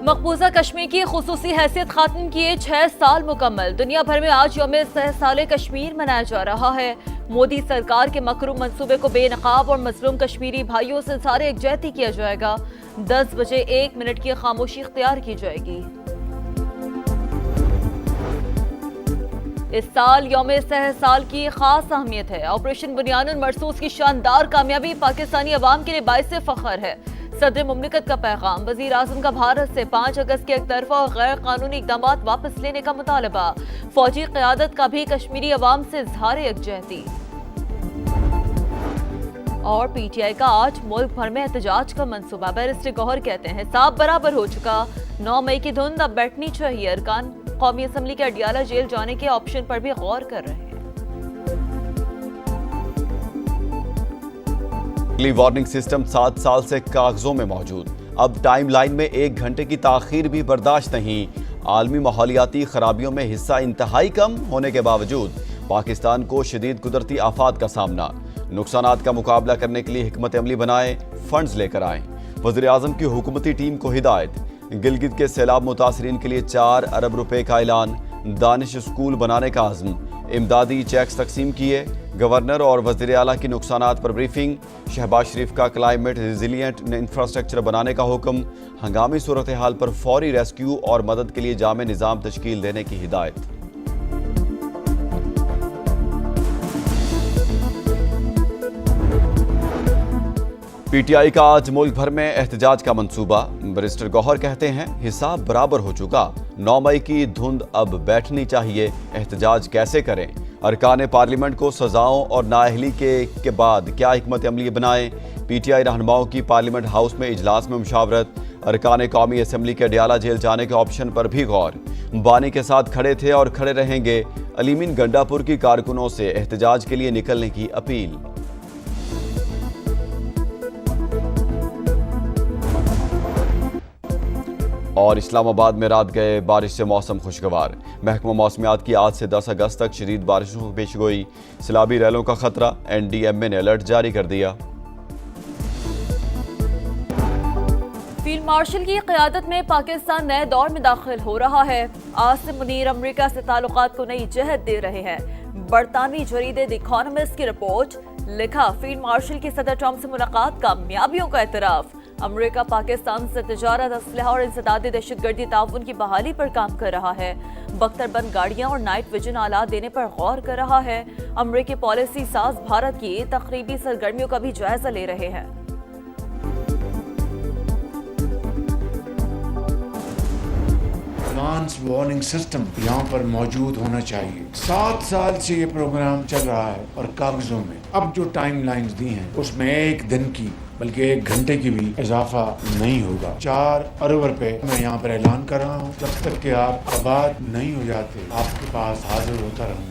مقبوضہ کشمیر کی خصوصی حیثیت ختم کیے 6 سال مکمل۔ دنیا بھر میں آج یوم 6 سال کشمیر منایا جا رہا ہے۔ مودی سرکار کے مکروم منصوبے کو بے نقاب اور مظلوم کشمیری بھائیوں سے اظہار یکجہتی کیا جائے گا۔ 10 بجے 1 منٹ کی خاموشی اختیار کی جائے گی۔ اس سال یوم 6 سال کی خاص اہمیت ہے۔ آپریشن بنیان المرصوص کی شاندار کامیابی پاکستانی عوام کے لیے باعث فخر ہے۔ صدر مملکت کا پیغام، وزیر اعظم کا بھارت سے 5 اگست کے ایک طرفہ اور غیر قانونی اقدامات واپس لینے کا مطالبہ، فوجی قیادت کا بھی کشمیری عوام سے اظہار یکجہتی۔ اور پی ٹی آئی کا آج ملک بھر میں احتجاج کا منصوبہ۔ بیرسٹر گوہر کہتے ہیں حساب برابر ہو چکا، 9 مئی کی دھند اب بیٹھنی چاہیے۔ ارکان قومی اسمبلی کے اڈیالہ جیل جانے کے آپشن پر بھی غور کر رہے ہیں۔ ارلی وارننگ سسٹم 7 سال سے کاغذوں میں موجود، اب ٹائم لائن میں 1 گھنٹے کی تاخیر بھی برداشت نہیں۔ عالمی ماحولیاتی خرابیوں میں حصہ انتہائی کم ہونے کے باوجود پاکستان کو شدید قدرتی آفات کا سامنا، نقصانات کا مقابلہ کرنے کے لیے حکمت عملی بنائیں، فنڈز لے کر آئیں۔ وزیر اعظم کی حکومتی ٹیم کو ہدایت، گلگت کے سیلاب متاثرین کے لیے 4 ارب روپے کا اعلان، دانش اسکول بنانے کا عزم، امدادی چیکس تقسیم کیے، گورنر اور وزیر اعلیٰ کی نقصانات پر بریفنگ، شہباز شریف کا کلائمیٹ ریزیلینٹ انفراسٹرکچر بنانے کا حکم، ہنگامی صورتحال پر فوری ریسکیو اور مدد کے لیے جامع نظام تشکیل دینے کی ہدایت۔ پی ٹی آئی کا آج ملک بھر میں احتجاج کا منصوبہ۔ بیرسٹر گوہر کہتے ہیں حساب برابر ہو چکا، 9 مئی کی دھند اب بیٹھنی چاہیے۔ احتجاج کیسے کریں؟ ارکان پارلیمنٹ کو سزاؤں اور نااہلی کے بعد کیا حکمت عملی بنائیں؟ پی ٹی آئی رہنماؤں کی پارلیمنٹ ہاؤس میں اجلاس میں مشاورت۔ ارکان قومی اسمبلی کے اڈیالہ جیل جانے کے آپشن پر بھی غور۔ بانی کے ساتھ کھڑے تھے اور کھڑے رہیں گے، علیمین گنڈا پور کی کارکنوں سے احتجاج کے لیے نکلنے کی اپیل۔ اور اسلام آباد میں رات گئے بارش سے موسم خوشگوار۔ محکمہ موسمیات کی آج سے 10 اگست تک شدید بارشوں کی پیش گوئی، سیلابی ریلوں کا خطرہ، این ڈی ایم اے نے الرٹ جاری کر دیا۔ فیلڈ مارشل کی قیادت میں پاکستان نئے دور میں داخل ہو رہا ہے۔ عاصم منیر امریکہ سے تعلقات کو نئی جہت دے رہے ہیں۔ برطانوی جریدے دی اکانومسٹ کی رپورٹ، لکھا فیلڈ مارشل کی صدر ٹرمپ سے ملاقات، کامیابیوں کا اعتراف۔ امریکہ پاکستان سے تجارت، اسلحہ اور انسداد دہشت گردی تعاون کی بحالی پر کام کر رہا ہے۔ بختر بند گاڑیاں اور نائٹ ویژن آلات دینے پر غور کر رہا ہے۔ امریکی پالیسی ساز بھارت کی تقریبی سرگرمیوں کا بھی جائزہ لے رہے ہیں۔ ایڈوانس وارننگ سسٹم یہاں پر موجود ہونا چاہیے۔ 7 سال سے یہ پروگرام چل رہا ہے اور کاغذوں میں اب جو ٹائم لائنز دی ہیں اس میں 1 دن کی بلکہ 1 گھنٹے کی بھی اضافہ نہیں ہوگا۔ 4 ارب روپے میں یہاں پر اعلان کر رہا ہوں، جب تک کہ آپ آباد نہیں ہو جاتے آپ کے پاس حاضر ہوتا رہوں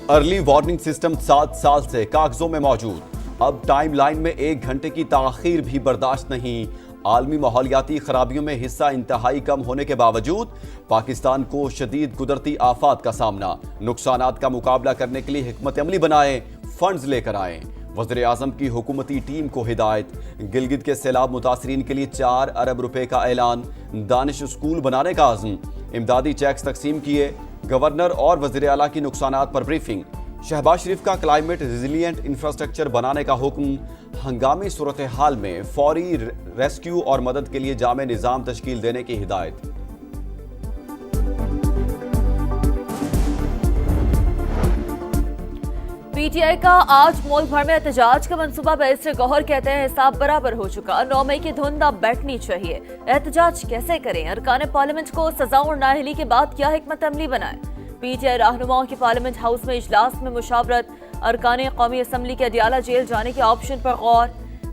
گا۔ ارلی وارننگ سسٹم 7 سال سے کاغذوں میں موجود، اب ٹائم لائن میں 1 گھنٹے کی تاخیر بھی برداشت نہیں۔ عالمی ماحولیاتی خرابیوں میں حصہ انتہائی کم ہونے کے باوجود پاکستان کو شدید قدرتی آفات کا سامنا، نقصانات کا مقابلہ کرنے کے لیے حکمت عملی بنائیں، فنڈز لے کر آئیں۔ وزیر اعظم کی حکومتی ٹیم کو ہدایت، گلگت کے سیلاب متاثرین کے لیے 4 ارب روپے کا اعلان، دانش اسکول بنانے کا عزم، امدادی چیکس تقسیم کیے، گورنر اور وزیر اعلیٰ کی نقصانات پر بریفنگ، شہباز شریف کا کلائمیٹ ریزیلینٹ انفراسٹرکچر بنانے کا حکم، ہنگامی صورتحال میں فوری ریسکیو اور مدد کے لیے جامع نظام تشکیل دینے کی ہدایت۔ پی ٹی آئی کا آج ملک بھر میں احتجاج کا منصوبہ۔ بیرسٹر گوہر کہتے ہیں حساب برابر ہو چکا، 9 مئی کی دھند اب بیٹھنی چاہیے۔ احتجاج کیسے کریں؟ ارکان پارلیمنٹ کو سزاؤں اور نااہلی کے بعد کیا حکمت عملی بنائیں؟ پی ٹی آئی رہنماؤں کی پارلیمنٹ ہاؤس میں اجلاس میں مشاورت۔ ارکان قومی اسمبلی کے اڈیالہ جیل جانے کے آپشن پر غور۔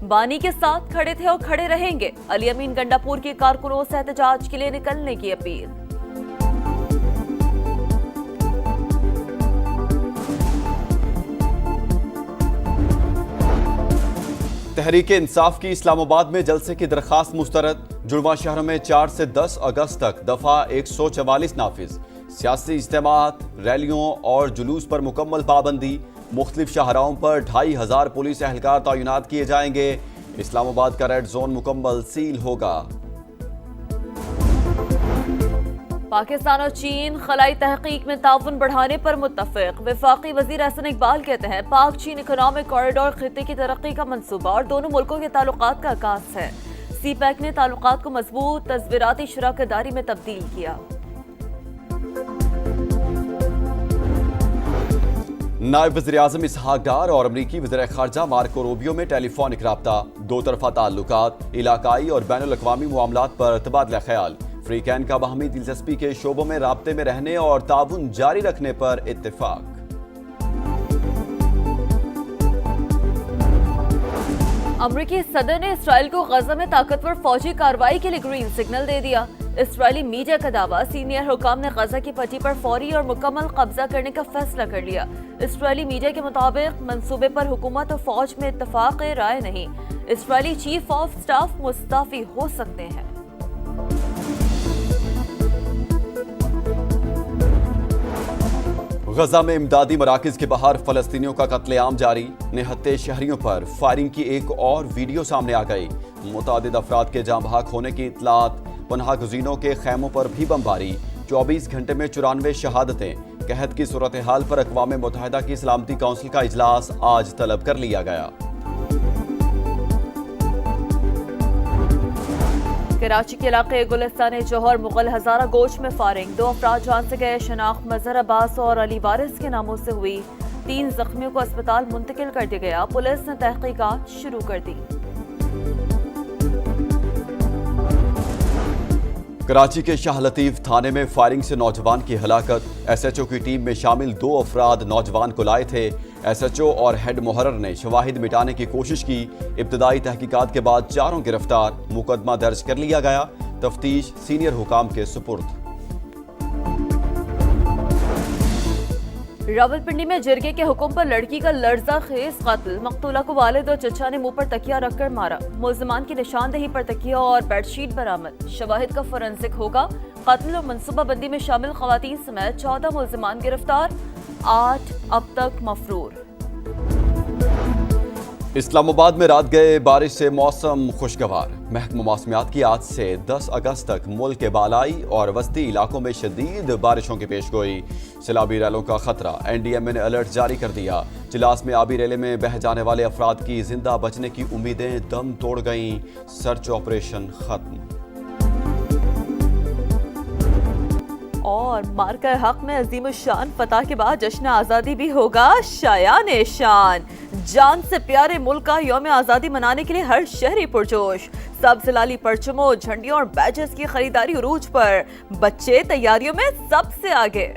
بانی کے ساتھ کھڑے تھے اور کھڑے رہیں گے، علیمین گنڈا پور کی کارکنوں سے احتجاج کے لیے نکلنے کی اپیل۔ تحریک انصاف کی اسلام آباد میں جلسے کی درخواست مسترد۔ جڑواں شہروں میں 4 سے 10 اگست تک دفعہ 144 نافذ۔ سیاسی اجتماعات، ریلیوں اور جلوس پر مکمل پابندی۔ مختلف شاہراہوں پر 2500 پولیس اہلکار تعینات کیے جائیں گے۔ اسلام آباد کا ریڈ زون مکمل سیل ہوگا۔ پاکستان اور چین خلائی تحقیق میں تعاون بڑھانے پر متفق۔ وفاقی وزیر احسن اقبال کہتے ہیں پاک چین اکنامک کوریڈور خطے کی ترقی کا منصوبہ اور دونوں ملکوں کے تعلقات کا عکاس ہے۔ سی پیک نے تعلقات کو مضبوط تصویراتی شراکت داری میں تبدیل کیا۔ نائب وزیر اعظم اسحاق ڈار اور امریکی وزیر خارجہ مارکو روبیو میں ٹیلی فونک رابطہ، دو طرفہ تعلقات، علاقائی اور بین الاقوامی معاملات پر تبادلہ خیال، فریقین کا باہمی دلچسپی کے شعبوں میں رابطے میں رہنے اور تعاون جاری رکھنے پر اتفاق۔ امریکی صدر نے اسرائیل کو غزہ میں طاقتور فوجی کارروائی کے لیے گرین سگنل دے دیا۔ اسرائیلی میڈیا کا دعویٰ، سینئر حکام نے غزہ کی پٹی پر فوری اور مکمل قبضہ کرنے کا فیصلہ کر لیا۔ اسرائیلی میڈیا کے مطابق منصوبے پر حکومت اور فوج میں اتفاق رائے نہیں۔ اسرائیلی چیف آف سٹاف مستعفی ہو سکتے ہیں۔ غزہ میں امدادی مراکز کے باہر فلسطینیوں کا قتل عام جاری، نہتے شہریوں پر فائرنگ کی ایک اور ویڈیو سامنے آ گئی۔ متعدد افراد کے جاں بحق ہونے کی اطلاعات، پناہ گزینوں کے خیموں پر بھی بمباری، 24 گھنٹے میں 94 شہادتیں۔ قحط کی صورتحال پر اقوام متحدہ کی سلامتی کونسل کا اجلاس آج طلب کر لیا گیا۔ کراچی کے علاقے گلستان جوہر مغل ہزارہ گوش میں فائرنگ، 2 افراد جان سے گئے۔ شناخت مظہر عباس اور علی وارث کے ناموں سے ہوئی، 3 زخمیوں کو اسپتال منتقل کر دیا گیا۔ پولیس نے تحقیقات شروع کر دی۔ کراچی کے شاہ لطیف تھانے میں فائرنگ سے نوجوان کی ہلاکت، ایس ایچ او کی ٹیم میں شامل 2 افراد نوجوان کو لائے تھے۔ ایس ایچ او اور ہیڈ محرر نے شواہد مٹانے کی کوشش کی، ابتدائی تحقیقات کے بعد چاروں گرفتار، مقدمہ درج کر لیا گیا، تفتیش سینئر حکام کے سپرد۔ راولپنڈی میں جرگے کے حکم پر لڑکی کا لرزہ خیز قتل، مقتولہ کو والد اور چچا نے منہ پر تکیہ رکھ کر مارا۔ ملزمان کی نشاندہی پر تکیہ اور بیڈ شیٹ برآمد، شواہد کا فورنسک ہوگا۔ قتل اور منصوبہ بندی میں شامل خواتین سمیت 14 ملزمان گرفتار، 8 اب تک مفرور۔ اسلام آباد میں رات گئے بارش سے موسم خوشگوار، محکمہ موسمیات کی آج سے 10 اگست تک ملک کے بالائی اور وسطی علاقوں میں شدید بارشوں کی پیش گوئی۔ سیلابی ریلوں کا خطرہ، این ڈی ایم اے نے الرٹ جاری کر دیا۔ چلاس میں آبی ریلے میں بہہ جانے والے افراد کی زندہ بچنے کی امیدیں دم توڑ گئیں، سرچ آپریشن ختم۔ اور مارکہ حق میں عظیم الشان فتح کے بعد جشن آزادی بھی ہوگا شایان شان۔ جان سے پیارے ملک کا یوم آزادی منانے کے لیے ہر شہری پرجوش، سبز لالی پرچموں، جھنڈیوں اور بیجز کی خریداری عروج پر، بچے تیاریوں میں سب سے آگے۔